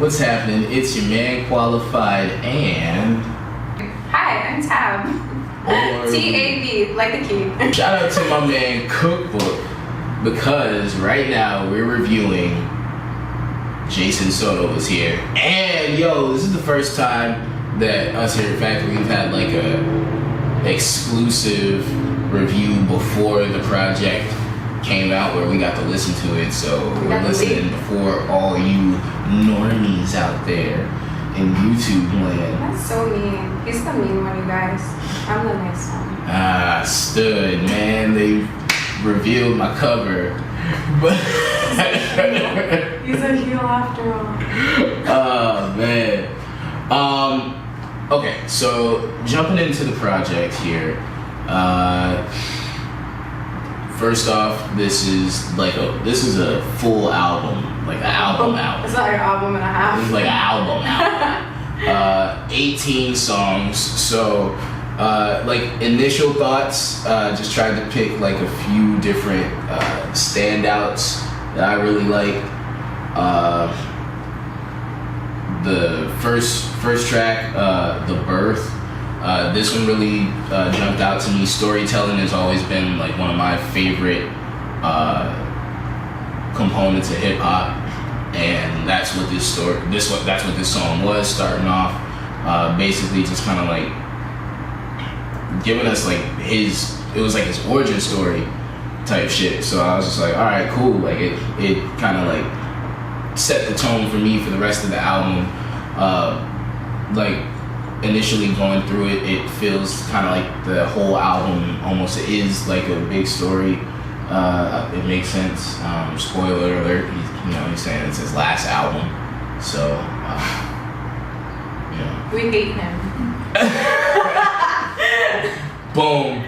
What's happening? It's your man Qualified and... Hi, I'm Tab. T-A-B, like the key. Shout out to my man CookBook, because right now we're reviewing Jason Soto is here. And yo, this is the first time that us here at Factory we've had like a exclusive review before the project came out where we got to listen to it. So we're listening before all you normies out there in YouTube land. That's so mean. He's the mean one, you guys. I'm the nice one. Ah, stood, man. They revealed my cover. But he's a heel after all. Oh man. Okay, so jumping into the project here. First off, this is a full album, like an album out. It's not like an album and a half. It's like an album out. 18 songs. So, like initial thoughts, just tried to pick like a few different standouts that I really like. The first track, The Birth. This one really jumped out to me. Storytelling has always been like one of my favorite components of hip hop, and that's what this song was starting off. Basically, just kind of like giving us like his origin story type shit. So I was just like, all right, cool. Like it kind of like set the tone for me for the rest of the album. Like initially going through it, it feels kind of like the whole album almost is like a big story. It makes sense. Spoiler alert, he's saying it's his last album. So, we hate him. Boom.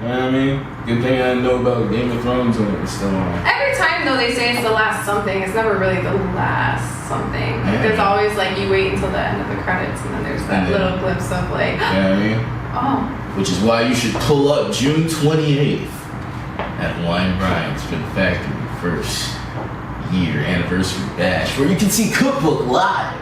You know what I mean? Good thing I know about Game of Thrones when it was still on. Every time though they say it's the last something, it's never really the last something. Like, there's always like you wait until the end of the credits and then there's that little glimpse of like, you know what I mean? Oh. Which is why you should pull up June 28th at Wine Bryant's for the Factory first year anniversary bash, where you can see CookBook live.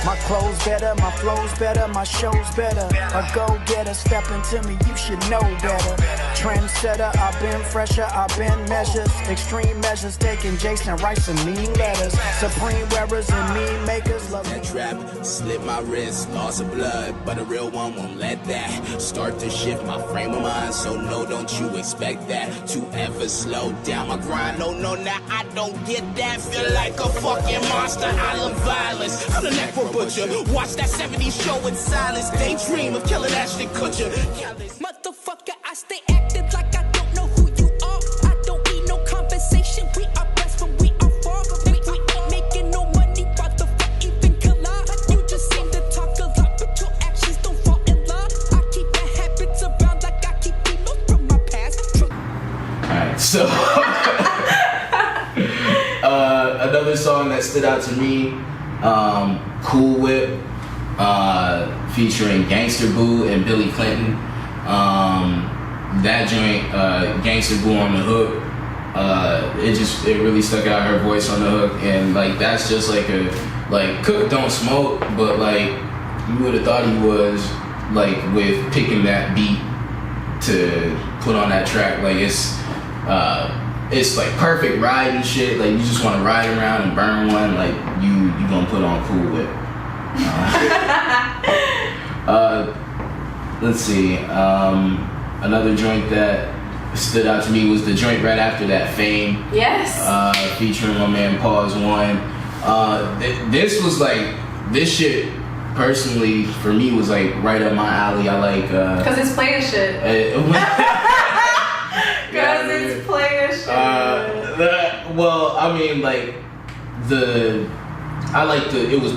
My clothes better, my flows better, my shows better. A go-getter, step into me, you should know better. Trendsetter, I've been fresher, I've been measures. Extreme measures taking Jason writes some mean letters. Supreme wearers and mean makers love that trap, slit my wrist, loss of blood, but a real one won't let that start to shift my frame of mind. So no, don't you expect that to ever slow down my grind. No, now I don't get that. Feel like a fucking monster. I love violence. I'm the necro butcher. Watch that 70s show in silence. Daydream of killing Ashton Kutcher. Motherfucker, I stay active like I don't know who you are. I don't need no conversation. We are best when we are far. We ain't making no money. What the fuck even collide? You just seem to talk a lot, but your actions don't fall in line. I keep my habits around like I keep emails from my past. Alright, so another song that stood out to me, Cool Whip, featuring Gangsta Boo and Billy Clinton. That joint, Gangsta Boo on the hook, it really stuck out, her voice on the hook, and like that's just like Cook don't smoke, but like you would have thought he was, like with picking that beat to put on that track. Like it's like perfect riding shit. Like you just want to ride around and burn one. Like you gonna put on Cool Whip. Let's see. Another joint that stood out to me was the joint right after that, Fame. Yes. Featuring my man Pause One. This was like, this shit personally for me was like right up my alley. I like because it's player shit. Because it's player shit. Well, I mean like it was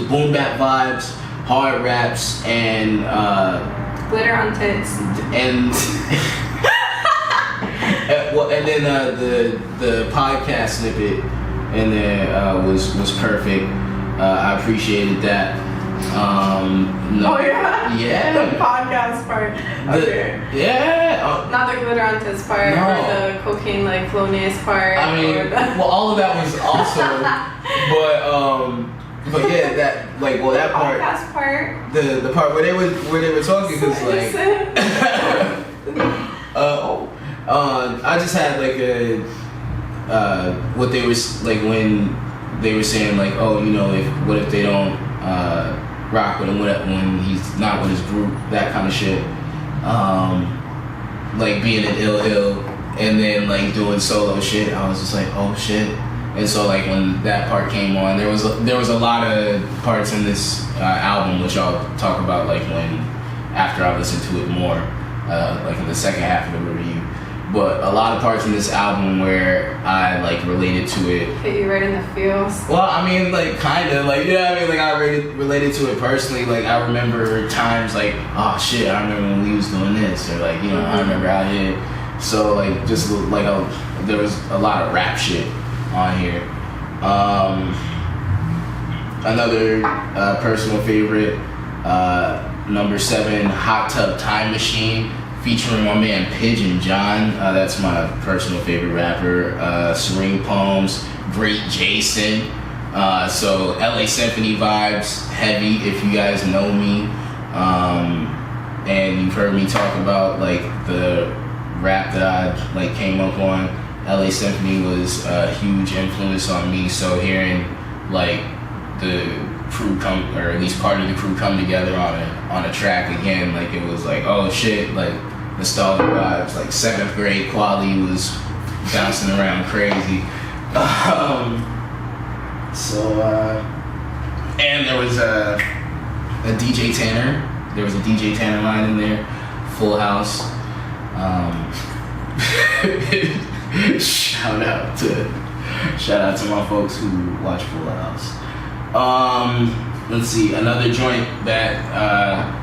boom bap vibes, hard raps, and glitter on tits. And and then the podcast snippet in there was perfect. I appreciated that. No. Oh yeah. Yeah. The podcast part. Okay. Yeah. Not the glitter on tits part No. or the cocaine like flonase part. I mean, or the well, all of that was awesome, but yeah, that like well that part, podcast part. the part where they were talking was like, I just had like a what they were like when they were saying like, oh, you know, what if they don't rock with him when he's not with his group, that kind of shit. Like being in Ill Hill and then like doing solo shit, I was just like, oh shit. And so like when that part came on, there was a lot of parts in this album which I'll talk about like after I listen to it more, like in the second half of the review. But a lot of parts in this album where I like related to it. Hit you right in the feels. Well, I mean, like kinda, like I mean, like I related to it personally. Like I remember times like, oh shit, I remember when we was doing this, or like I remember out here. So like just like there was a lot of rap shit on here. Another personal favorite, number 7, Hot Tub Time Machine, featuring my man Pigeon John. That's my personal favorite rapper. Serene Poems, Great Jason. So LA Symphony vibes, heavy if you guys know me. And you've heard me talk about like the rap that I like came up on. LA Symphony was a huge influence on me. So hearing like the crew come, or at least part of the crew come together on a track again, like it was like, oh shit, like nostalgic vibes. Like 7th grade quality was bouncing around crazy. And there was a DJ Tanner. There was a DJ Tanner line in there. Full House. Shout out to my folks who watch Full House. Let's see, another joint that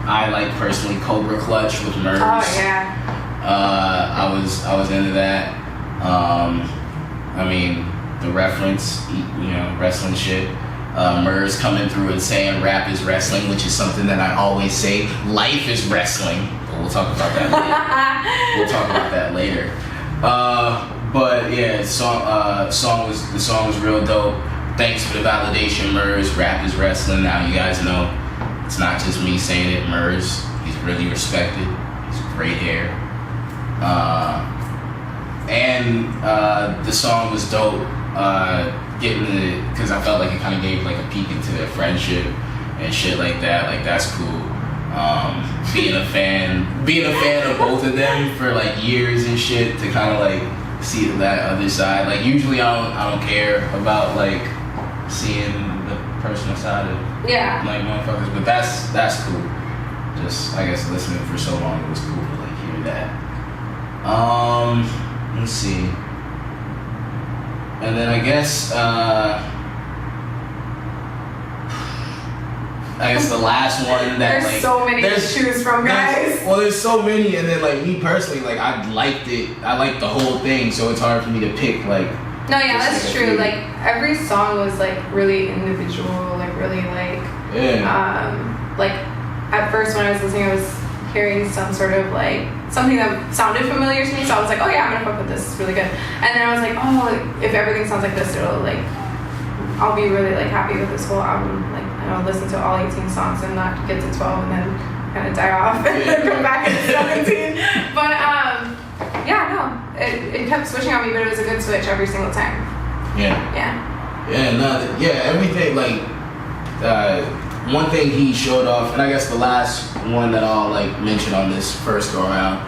I like personally, Cobra Clutch with Merz. Oh yeah. I was into that. I mean, the reference, wrestling shit. Merz coming through and saying rap is wrestling, which is something that I always say. Life is wrestling, but we'll talk about that later. But yeah, the song was real dope. Thanks for the validation, Merz. Rap is wrestling. Now you guys know it's not just me saying it. Merz, he's really respected. He's great hair. And the song was dope. Because I felt like it kind of gave like a peek into their friendship and shit like that. Like that's cool. Being a fan of both of them for like years and shit, to kind of like see that other side. Like usually I don't care about like seeing the personal side of like motherfuckers, but that's cool. Just I guess listening for so long, it was cool to like hear that. Let's see. And then I guess the last one that there's so many to choose from, guys. There's so many, and then like me personally, like I liked it. I liked the whole thing, so it's hard for me to pick like. No, yeah, that's true. Like every song was like really individual, like really like. Yeah. Like at first when I was listening, I was hearing some sort of like something that sounded familiar to me, so I was like, oh yeah, I'm gonna fuck with this. It's really good. And then I was like, oh, if everything sounds like this, it'll like, I'll be really like happy with this whole album. Like, and I'll listen to all 18 songs and not get to 12 and then kind of die off and then come back into 17. But yeah, no, it kept switching on me, but it was a good switch every single time. Everything like one thing he showed off, and I guess the last one that I'll like mention on this first go around,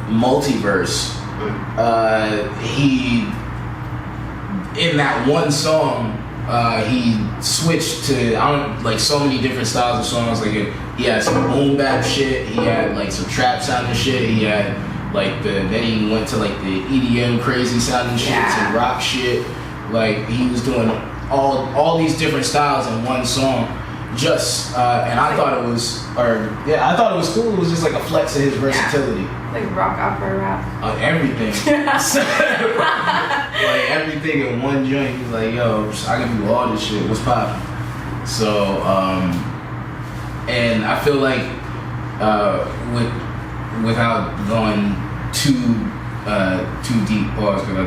Multiverse. He in that one song, he switched to so many different styles of songs. Like he had some boom bap shit, he had like some trap sounding shit, he had like then he went to like the EDM crazy sounding shit, some rock shit. Like he was doing all these different styles in one song. And I thought it was cool. It was just like a flex of his versatility. Like rock, opera, rap. Everything. Like everything in one joint. He's like, yo, I can do all this shit. What's poppin'? So, and I feel like without going too deep, pause, because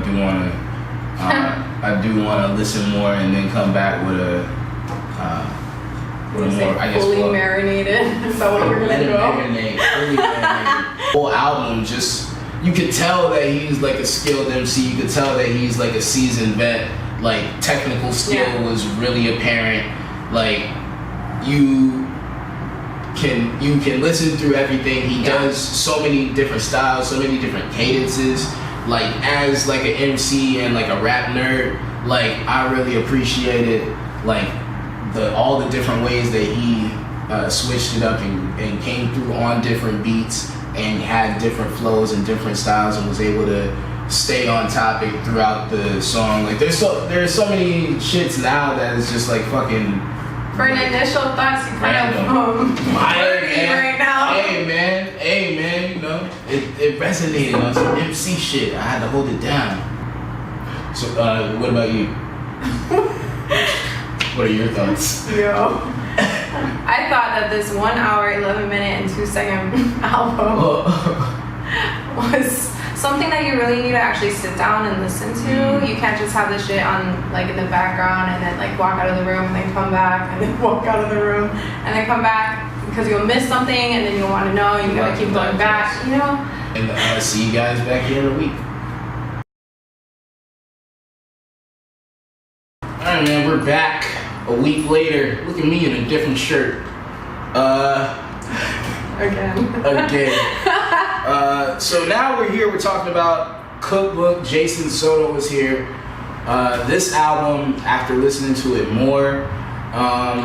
I do want to listen more and then come back with a more, I guess, fully marinated. Is that what you're gonna go? Fully marinated. Whole album, just you could tell that he's like a skilled MC. You could tell that he's like a seasoned vet. Like technical skill was really apparent. Like you can listen through everything. He does so many different styles, so many different cadences. Like as like an MC and like a rap nerd, like I really appreciated like all the different ways that he switched it up and came through on different beats and had different flows and different styles and was able to stay on topic throughout the song. Like there's so many shits now that is just like fucking. For an initial thoughts, you kind of right now. Hey man, you know, it resonated on some MC shit. I had to hold it down. So, what about you? What are your thoughts? Yo. I thought that this 1 hour, 11 minute, and 2 second album was something that you really need to actually sit down and listen to. You can't just have this shit on like in the background and then like walk out of the room and then come back and then walk out of the room and then come back because you'll miss something and then you'll want to know and you gotta keep going back, you know? And see you guys back here in a week. Alright man, we're back a week later. Look at me in a different shirt. Again. So now we're here, we're talking about CookBook. Jason Soto was here. This album, after listening to it more, a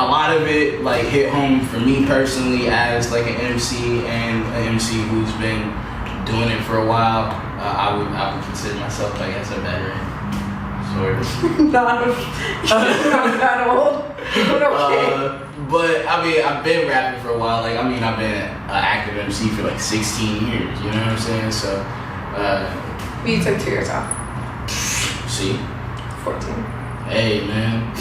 lot of it like hit home for me personally as like an MC and an MC who's been doing it for a while. I would consider myself, I guess, a veteran. Sort of. Not that old. But okay. But I mean, I've been rapping for a while. Like, I mean, I've been an active MC for like 16 years. You know what I'm saying? So, you took 2 years off. See? 14. Hey, man.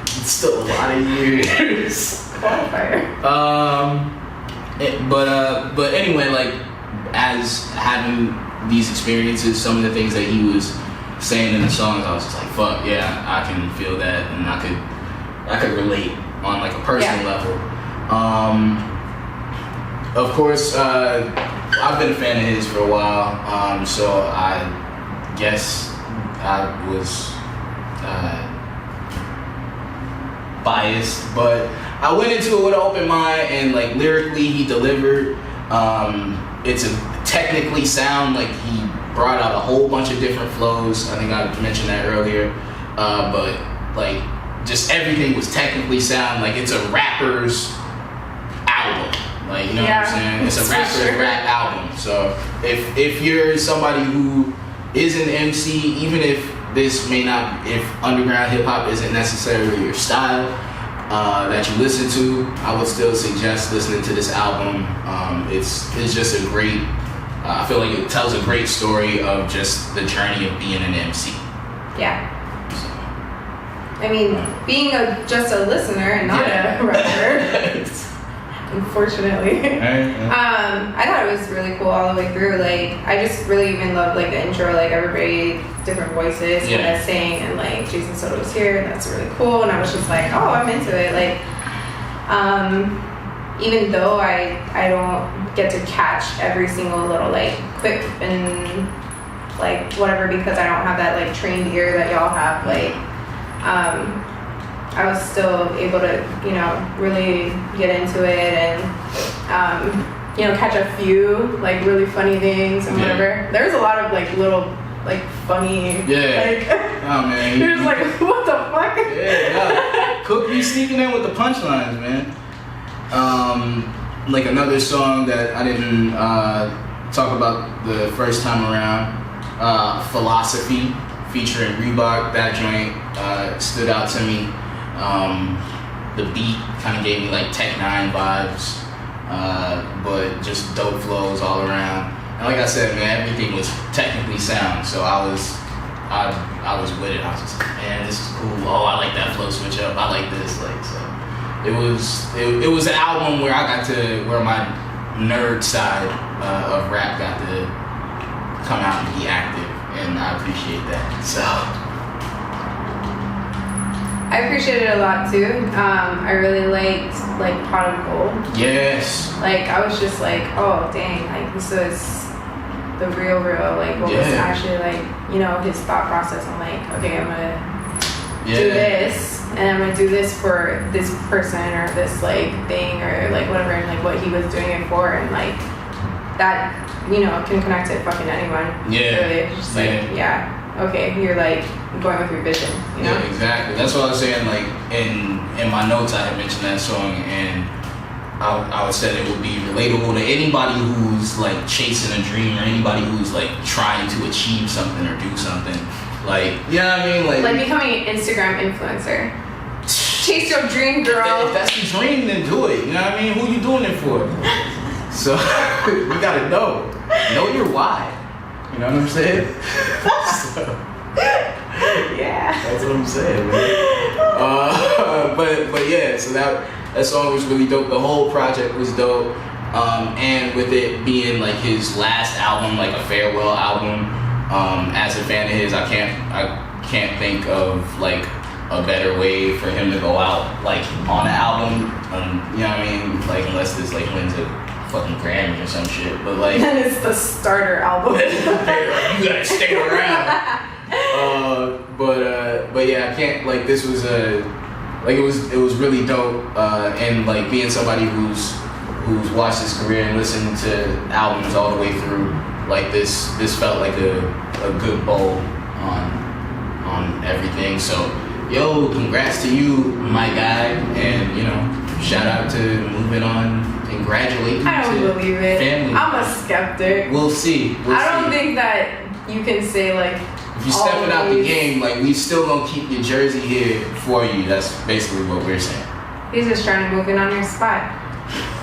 It's still a lot of years. Qualifier. But anyway, like, as having these experiences, some of the things that he was saying in the songs, I was just like, fuck, yeah, I can feel that, and I could relate on like a personal level. Of course, I've been a fan of his for a while, so I guess I was biased, but I went into it with an open mind, and like lyrically he delivered. It's a technically sound, like he brought out a whole bunch of different flows. I think I mentioned that earlier, but like just everything was technically sound. Like it's a rapper's album, like, you know what I'm saying? It's a rapper's rap album. So if you're somebody who is an MC, even if this may not, if underground hip hop isn't necessarily your style that you listen to, I would still suggest listening to this album. It's just a great, I feel like it tells a great story of just the journey of being an MC. Yeah. I mean, being just a listener and not a rapper, unfortunately. I thought it was really cool all the way through. Like, I just really even loved like the intro, like everybody, different voices kind of sang, and like Jason Soto was here, and that's really cool. And I was just like, oh, I'm into it. Like, even though I don't get to catch every single little like quip and like whatever, because I don't have that like trained ear that y'all have, like I was still able to, you know, really get into it and you know, catch a few like really funny things and whatever. There was a lot of like little like funny like oh man, you're just like, what the fuck? Cook be sneaking in with the punchlines, man. Like another song that I didn't talk about the first time around, Philosophy featuring Reebok. That joint stood out to me. The beat kind of gave me like Tech 9 vibes, but just dope flows all around. And like I said, man, everything was technically sound, so I I was with it. I was just like, man, this is cool. Oh, I like that flow switch up. I like this. Like, so it was an album where I got to, where my nerd side of rap got to come out and be active, and I appreciate that. So I appreciated it a lot too. I really liked like Pot of Gold. yes, Like I was just like, oh dang, like this is the real like what was actually like, you know, his thought process. I'm like, okay, I'm gonna do this, and I'm gonna do this for this person or this like thing or like whatever, and like what he was doing it for, and like that, you know, can connect to fucking anyone. Yeah. Really, it's just like, okay, you're like going with your vision, you know? Yeah, exactly. That's what I was saying. Like in my notes, I had mentioned that song, and I would say it would be relatable to anybody who's like chasing a dream, or anybody who's like trying to achieve something or do something. Like, you know what I mean? Like becoming an Instagram influencer. Chase your dream, girl. If that's the dream, then do it. You know what I mean? Who you doing it for? So you gotta know your why. You know what I'm saying? Yeah. That's what I'm saying, man. But yeah, so that song was really dope. The whole project was dope. And with it being like his last album, like a farewell album, as a fan of his, I can't think of like a better way for him to go out like on an album. You know what I mean? Like unless this like wins a fucking Grammy or some shit. But like And it's the starter album. you gotta stay around. But yeah, I can't, like, this was like it was really dope, and like being somebody who's watched his career and listened to albums all the way through, like this felt like a good bowl on everything. So yo, congrats to you, my guy, and you know, shout out to moving on and graduating. I don't believe it. Family. I'm a skeptic. We'll see. I don't think that you can say like, if you're stepping out the game, like we still gonna keep your jersey here for you. That's basically what we're saying. He's just trying to move in on your spot.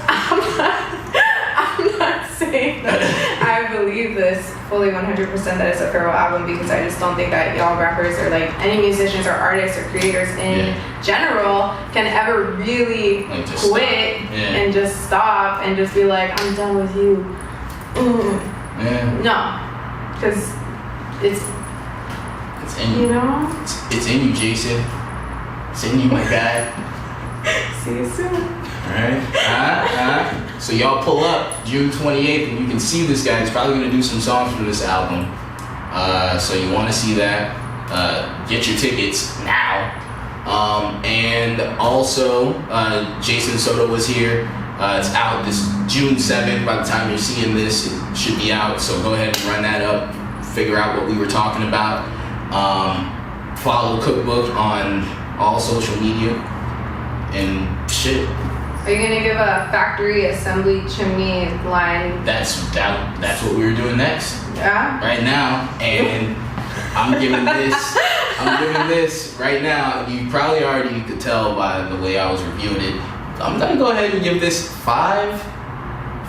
I'm not saying that I believe this fully 100% that it's a farewell album, because I just don't think that y'all rappers or like any musicians or artists or creators in general can ever really like just quit and just stop and just be like, I'm done with you. No, because it's in you. You know? It's in you, Jason. It's in you, my guy. See you soon. Alright. So y'all pull up June 28th, and you can see this guy. He's probably gonna do some songs for this album. So you want to see that? Get your tickets now. And also, Jason Soto was here. It's out this June 7th. By the time you're seeing this, it should be out. So go ahead and run that up. Figure out what we were talking about. Follow CookBook on all social media and shit. Are you gonna give a factory assembly chimney line? That's what we were doing next. Yeah. Right now, and I'm giving this right now. You probably already could tell by the way I was reviewing it. I'm gonna go ahead and give this 5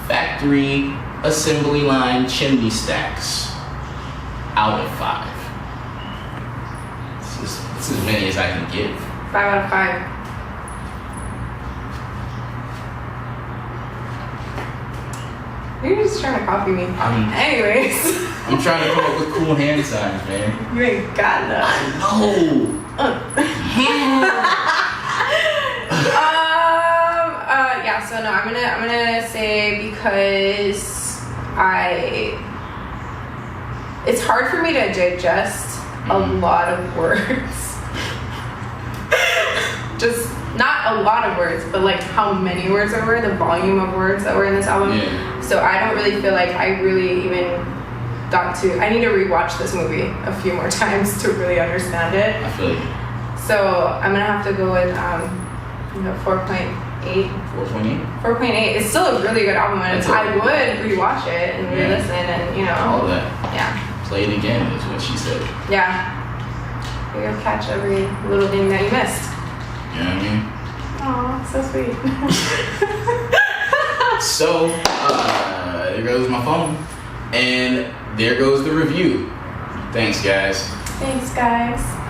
factory assembly line chimney stacks out of 5. This is as many as I can give. 5 out of 5. You're just trying to copy me. Anyways. I'm trying to come up with cool hand signs, man. You ain't got none. No. Yeah, so no, I'm gonna say, because it's hard for me to digest a lot of words. Just not a lot of words, but like how many words there were, the volume of words that were in this album. Yeah. So I don't really feel like I really even got to. I need to rewatch this movie a few more times to really understand it. I feel you. So I'm gonna have to go with 4.8. 4.8. 4.8. It's still a really good album, and I would rewatch it and re-listen, and all that. Yeah. Play it again is what she said. Yeah. You'll catch every little thing that you missed. You know what I mean? Aw, so sweet. So, there goes my phone. And there goes the review. Thanks, guys. Thanks, guys.